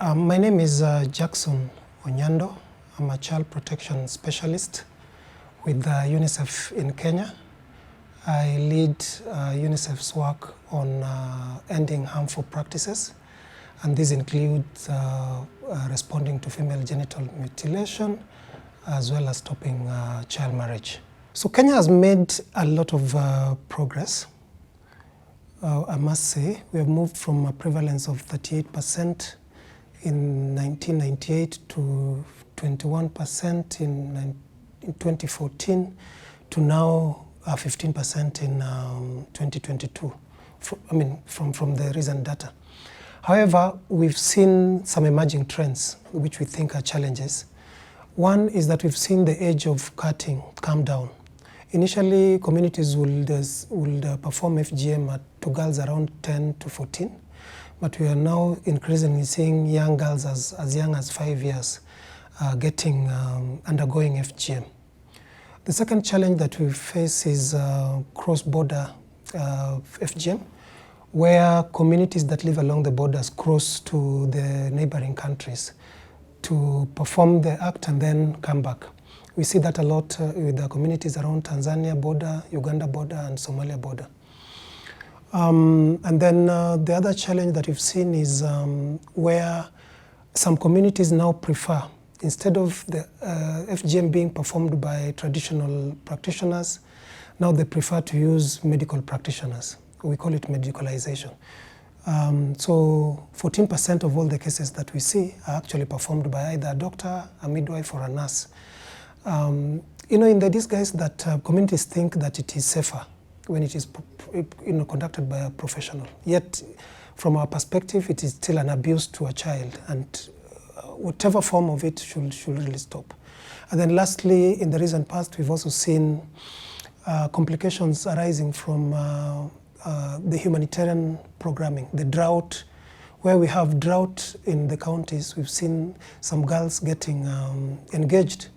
My name is Jackson Onyando. I'm a child protection specialist with UNICEF in Kenya. I lead UNICEF's work on ending harmful practices, and these include responding to female genital mutilation, as well as stopping child marriage. So Kenya has made a lot of progress. I must say, we have moved from a prevalence of 38% in 1998 to 21% in 2014 to now 15% in 2022, from the recent data. However, we've seen some emerging trends which we think are challenges. One is that we've seen the age of cutting come down. Initially, communities would perform FGM to girls around 10 to 14, but we are now increasingly seeing young girls as young as 5 years undergoing FGM. The second challenge that we face is cross-border FGM, where communities that live along the borders cross to the neighboring countries to perform the act and then come back. We see that a lot with the communities around Tanzania border, Uganda border, and Somalia border. And then the other challenge that we've seen is where some communities now prefer, instead of the FGM being performed by traditional practitioners, now they prefer to use medical practitioners. We call it medicalization. So 14% of all the cases that we see are actually performed by either a doctor, a midwife, or a nurse. In the disguise that communities think that it is safer when it is conducted by a professional. Yet, from our perspective, it is still an abuse to a child, and whatever form of it should really stop. And then lastly, in the recent past, we've also seen complications arising from the humanitarian programming, the drought. Where we have drought in the counties, we've seen some girls getting engaged,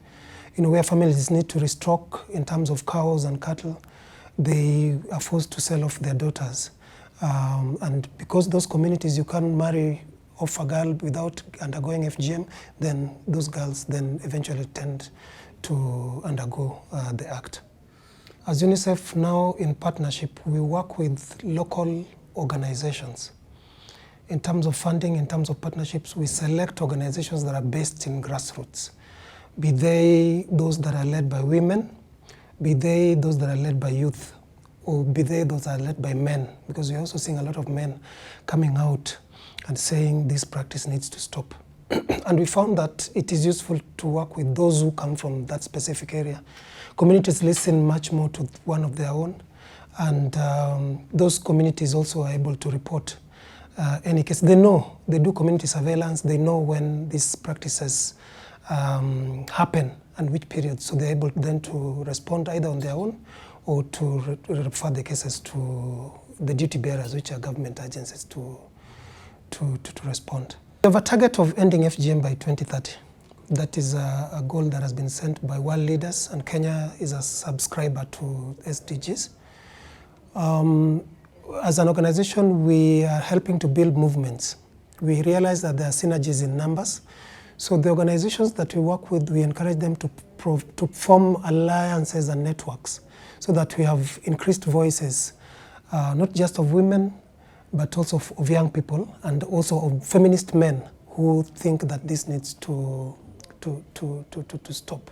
where families need to restock in terms of cows and cattle. They are forced to sell off their daughters. And because those communities, you can't marry off a girl without undergoing FGM, then those girls then eventually tend to undergo the act. As UNICEF now, in partnership, we work with local organizations. In terms of funding, in terms of partnerships, we select organizations that are based in grassroots, be they those that are led by women, be they those that are led by youth, or be they those that are led by men, because we're also seeing a lot of men coming out and saying this practice needs to stop. And we found that it is useful to work with those who come from that specific area. Communities listen much more to one of their own, and those communities also are able to report any case. They know, they do community surveillance, they know when these practices happen and which period, so they're able then to respond either on their own or to refer the cases to the duty bearers, which are government agencies, to respond. We have a target of ending FGM by 2030. That is a goal that has been set by world leaders, and Kenya is a subscriber to SDGs. As an organization, we are helping to build movements. We realize that there are synergies in numbers. So the organizations that we work with, we encourage them to form alliances and networks so that we have increased voices, not just of women, but also of young people, and also of feminist men who think that this needs to stop.